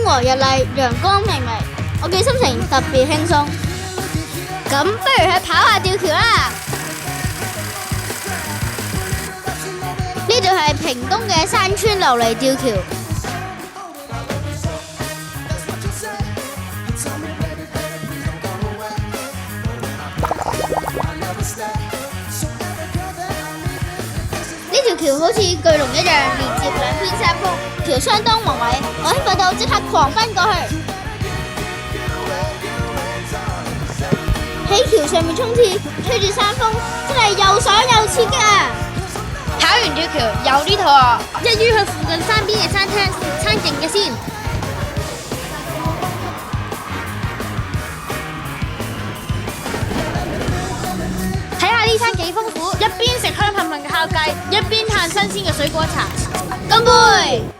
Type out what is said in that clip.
和日麗，陽光明媚，我嘅心情特別輕鬆。咁不如去跑下吊橋啦！呢度係屏東嘅山村琉璃吊橋。呢條橋好似巨龍一樣連接兩邊山峰，橋相當宏偉，我興奮到即刻狂奔過去。喺橋上面衝刺，吹住山風，真係又爽又刺激啊！跑完吊橋有呢套啊，一於去附近山邊嘅餐廳食餐勁嘅先。睇下呢餐幾豐富，一邊食香噴噴嘅烤雞，一邊嘆新鮮嘅水果茶。乾杯！